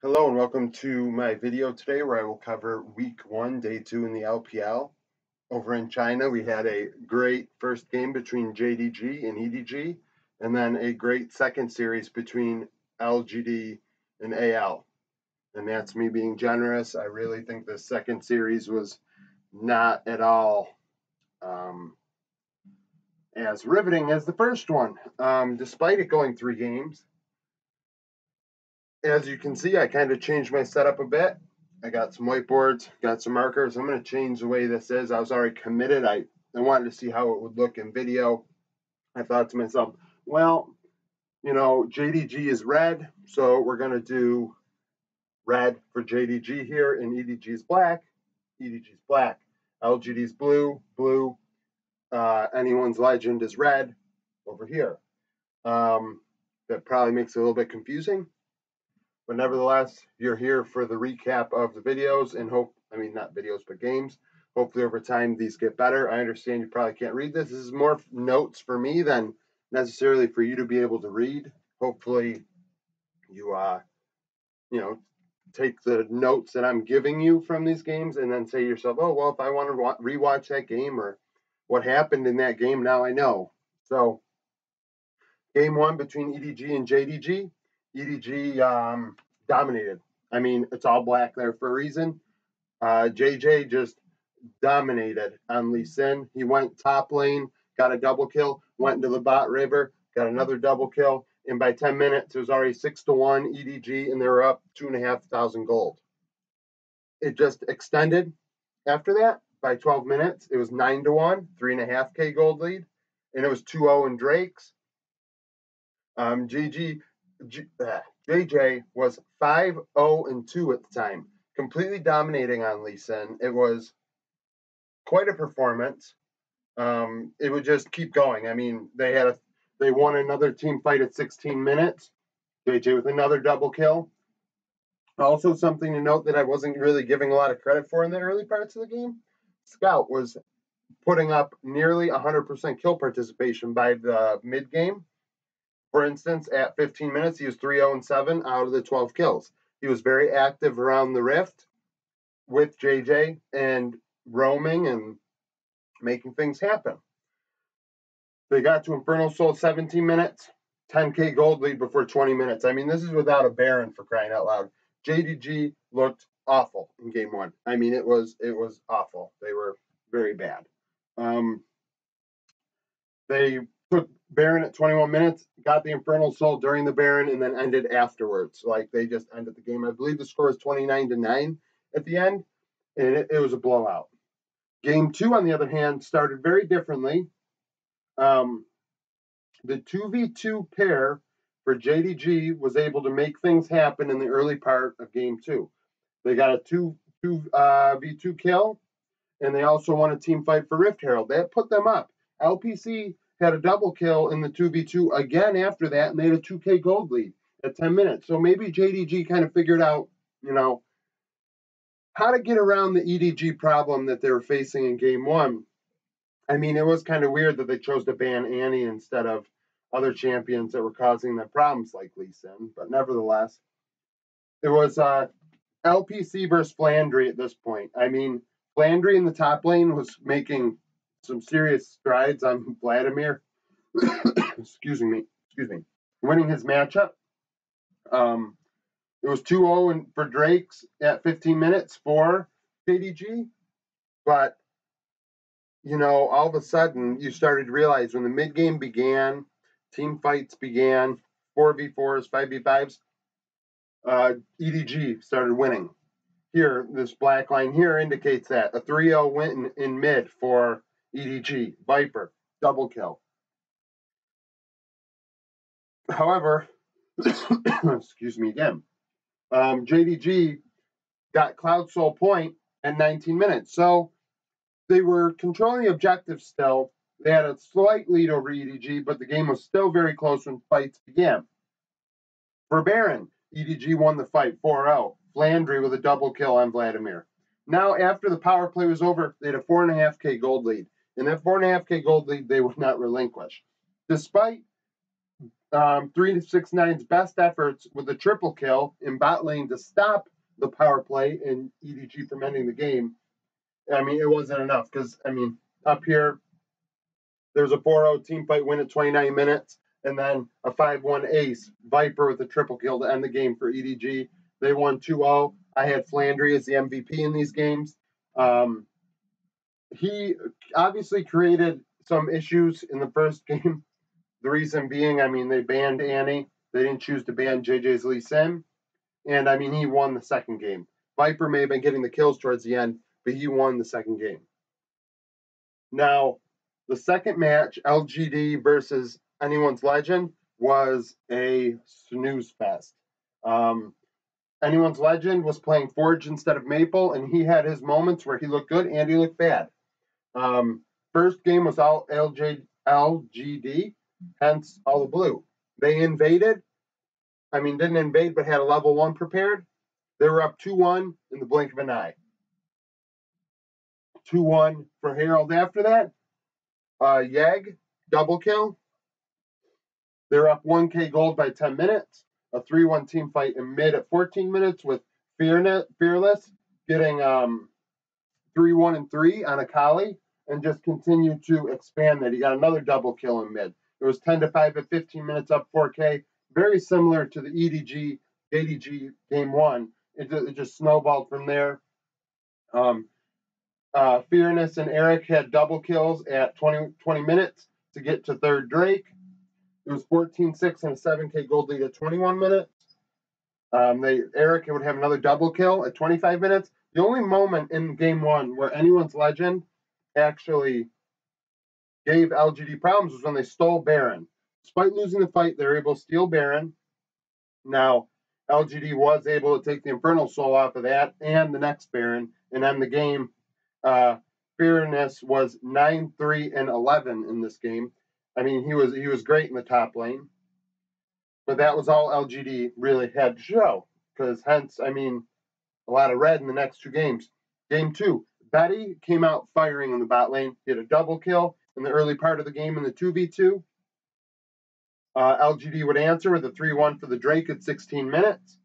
Hello and welcome to my video today where I will cover week 1, day 2 in the LPL. Over in China, we had a great first game between JDG and EDG, and then a great second series between LGD and AL. And that's me being generous. I really think the second series was not at all as riveting as the first one, despite it going 3 games. As you can see, I kind of changed my setup a bit. I got some whiteboards, got some markers. I'm going to change the way this is. I was already committed. I wanted to see how it would look in video. I thought to myself, well, JDG is red, so we're going to do red for JDG here, and EDG is black. EDG is black. LGD is blue, blue. Anyone's legend is red over here. That probably makes it a little bit confusing. But nevertheless, you're here for the recap of the videos and not videos, but games. Hopefully over time these get better. I understand you probably can't read this. This is more notes for me than necessarily for you to be able to read. Hopefully you, take the notes that I'm giving you from these games and then say to yourself, oh, well, if I want to rewatch that game or what happened in that game, now I know. So game 1 between EDG and JDG. EDG dominated. I mean, it's all black there for a reason. JJ just dominated on Lee Sin. He went top lane, got a double kill, went into the bot river, got another double kill, and by 10 minutes, it was already 6-1 EDG, and they were up 2,500 gold. It just extended after that by 12 minutes. It was 9-1, 3.5K gold lead, and it was 2-0 in Drake's. JJ was 5-0-2 at the time, completely dominating on Lee Sin. It was quite a performance. It would just keep going. I mean, they won another team fight at 16 minutes. JJ with another double kill. Also, something to note that I wasn't really giving a lot of credit for in the early parts of the game. Scout was putting up nearly 100% kill participation by the mid game. For instance, at 15 minutes, he was 3-0-7 out of the 12 kills. He was very active around the rift with JJ and roaming and making things happen. They got to Infernal Soul 17 minutes, 10K gold lead before 20 minutes. I mean, this is without a Baron, for crying out loud. JDG looked awful in game 1. I mean, it was awful. They were very bad. They took Baron at 21 minutes, got the Infernal Soul during the Baron, and then ended afterwards. Like, they just ended the game. I believe the score is 29-9 at the end, and it was a blowout. Game 2, on the other hand, started very differently. The 2v2 pair for JDG was able to make things happen in the early part of game 2. They got a 2v2 kill, and they also won a team fight for Rift Herald. That put them up. LPC had a double kill in the 2v2 again after that, and they had a 2K gold lead at 10 minutes. So maybe JDG kind of figured out, how to get around the EDG problem that they were facing in game 1. I mean, it was kind of weird that they chose to ban Annie instead of other champions that were causing them problems like Lee Sin, but nevertheless, it was LPC versus Flandry at this point. I mean, Flandry in the top lane was making some serious strides on Vladimir. Excuse me, winning his matchup. It was 2-0 for Drake's at 15 minutes for JDG, but all of a sudden you started to realize when the mid game began, team fights began, 4v4s, 5v5s, EDG started winning. Here, this black line here indicates that a 3-0 win in mid for EDG. Viper, double kill. However, excuse me again, JDG got Cloud Soul Point at 19 minutes. So they were controlling the objective still. They had a slight lead over EDG, but the game was still very close when fights began. For Baron, EDG won the fight 4-0. Flandry with a double kill on Vladimir. Now, after the power play was over, they had a 4.5K gold lead. And that 4.5K gold lead they would not relinquish. Despite 369's best efforts with a triple kill in bot lane to stop the power play and EDG from ending the game. I mean, it wasn't enough because, I mean, up here, there's a 4-0 team fight win at 29 minutes, and then a 5-1 ace, Viper with a triple kill to end the game for EDG. They won 2-0. I had Flandry as the MVP in these games. He obviously created some issues in the first game. The reason being, I mean, they banned Annie. They didn't choose to ban JJ's Lee Sin. And, I mean, he won the second game. Viper may have been getting the kills towards the end, but he won the second game. Now, the second match, LGD versus Anyone's Legend, was a snooze fest. Anyone's Legend was playing Forge instead of Maple, and he had his moments where he looked good and he looked bad. First game was all LGD, hence all the blue. They invaded. I mean, didn't invade, but had a level 1 prepared. They were up 2-1 in the blink of an eye. 2-1 for Harold after that. Yeg, double kill. They're up 1K gold by 10 minutes. A 3-1 team fight in mid at 14 minutes with Fearless getting 3-1 and 3 on a Kali and just continued to expand that. He got another double kill in mid. It was 10-5 at 15 minutes, up 4K. Very similar to the EDG, JDG game 1. It just snowballed from there. Fearness and Eric had double kills at 20 minutes to get to third Drake. It was 14-6 and a 7K gold lead at 21 minutes. Eric would have another double kill at 25 minutes. The only moment in game 1 where Anyone's Legend actually gave LGD problems was when they stole Baron. Despite losing the fight, they were able to steal Baron. Now, LGD was able to take the Infernal Soul off of that and the next Baron and end the game. Fearness was 9-3 and 11 in this game. I mean, he was great in the top lane. But that was all LGD really had to show. Because hence, I mean, a lot of red in the next 2 games. Game 2, Betty came out firing in the bot lane. He had a double kill in the early part of the game in the 2v2. LGD would answer with a 3-1 for the Drake at 16 minutes.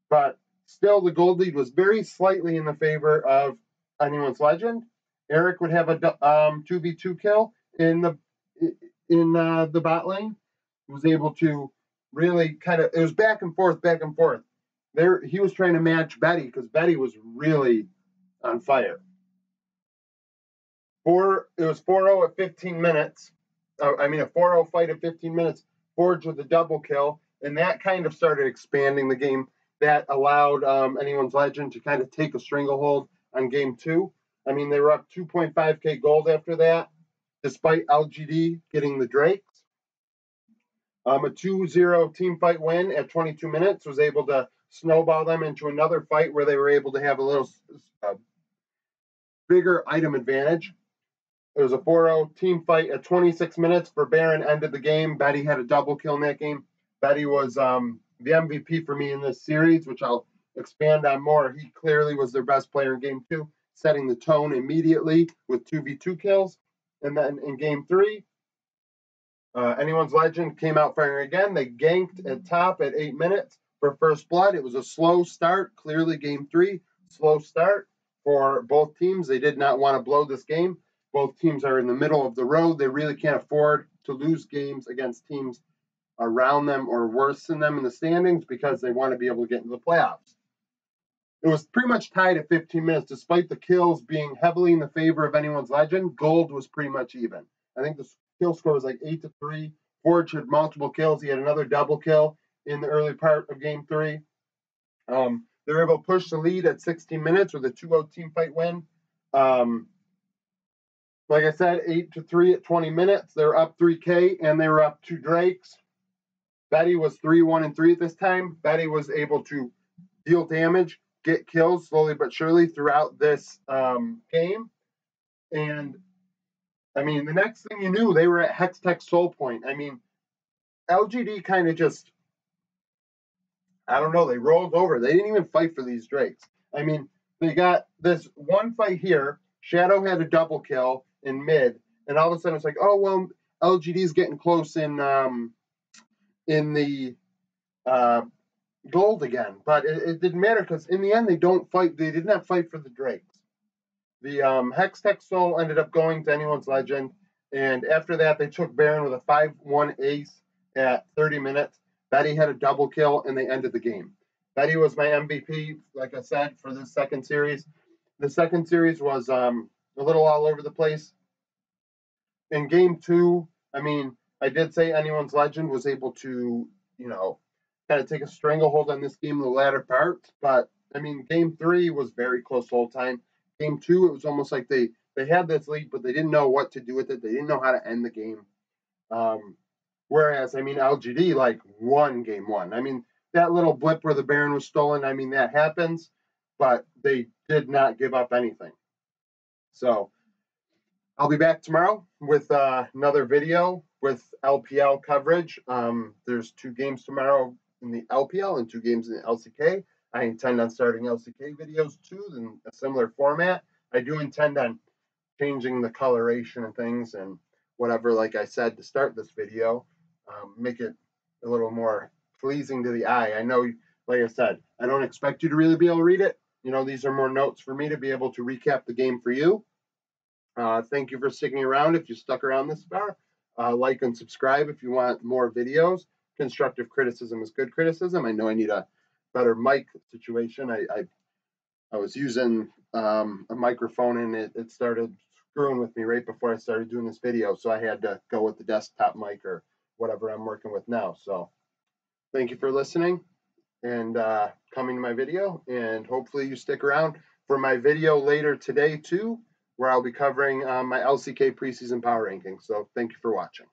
But still, the gold lead was very slightly in the favor of Anyone's Legend. Eric would have a 2v2 kill in the bot lane. He was able to really it was back and forth. There, he was trying to match Betty because Betty was really on fire. It was 4-0 at 15 minutes. A 4-0 fight at 15 minutes. Forge with a double kill, and that kind of started expanding the game. That allowed Anyone's Legend to kind of take a stranglehold on game 2. I mean, they were up 2.5K gold after that, despite LGD getting the Drakes. A 2-0 team fight win at 22 minutes was able to snowball them into another fight where they were able to have a little bigger item advantage. It was a 4-0 team fight at 26 minutes for Baron, ended the game. Betty had a double kill in that game. Betty was the MVP for me in this series, which I'll expand on more. He clearly was their best player in game 2, setting the tone immediately with 2v2 kills. And then in game 3, Anyone's Legend came out firing again. They ganked at top at 8 minutes for first blood. It was a slow start. Clearly game 3, slow start for both teams. They did not want to blow this game. Both teams are in the middle of the road. They really can't afford to lose games against teams around them or worse than them in the standings because they want to be able to get into the playoffs. It was pretty much tied at 15 minutes. Despite the kills being heavily in the favor of Anyone's Legend, gold was pretty much even. I think the kill score was like 8-3. Forge had multiple kills. He had another double kill in the early part of game 3. They were able to push the lead at 16 minutes with a 2-0 team fight win. Like I said, 8-3 at 20 minutes. They were up 3K, and they were up 2 Drakes. Betty was 3-1 and 3 at this time. Betty was able to deal damage, get kills slowly but surely throughout this game. And, I mean, the next thing you knew, they were at Hextech Soul Point. I mean, LGD kind of just, I don't know, they rolled over. They didn't even fight for these Drakes. I mean, they got this one fight here. Shadow had a double kill in mid, and all of a sudden it's like, oh, well, LGD's getting close in in the gold again. But it didn't matter because in the end they don't fight. They did not fight for the Drakes. The Hextech Soul ended up going to Anyone's Legend, and after that they took Baron with a 5-1 ace at 30 minutes. Betty had a double kill, and they ended the game. Betty was my MVP, like I said, for this second series. The second series was a little all over the place. In game 2, I mean, I did say Anyone's Legend was able to, kind of take a stranglehold on this game in the latter part. But, I mean, game 3 was very close the whole time. Game 2, it was almost like they had this lead, but they didn't know what to do with it. They didn't know how to end the game. Whereas, I mean, LGD, won game 1. I mean, that little blip where the Baron was stolen, I mean, that happens, but they did not give up anything. So I'll be back tomorrow with another video with LPL coverage. There's 2 games tomorrow in the LPL and 2 games in the LCK. I intend on starting LCK videos too in a similar format. I do intend on changing the coloration and things and whatever, like I said, to start this video, make it a little more pleasing to the eye. I know, like I said, I don't expect you to really be able to read it. These are more notes for me to be able to recap the game for you. Thank you for sticking around if you stuck around this far. Like and subscribe if you want more videos. Constructive criticism is good criticism. I know I need a better mic situation. I was using a microphone and it started screwing with me right before I started doing this video, so I had to go with the desktop mic or whatever I'm working with now. So thank you for listening and coming to my video, and hopefully you stick around for my video later today too, where I'll be covering my LCK preseason power rankings. So thank you for watching.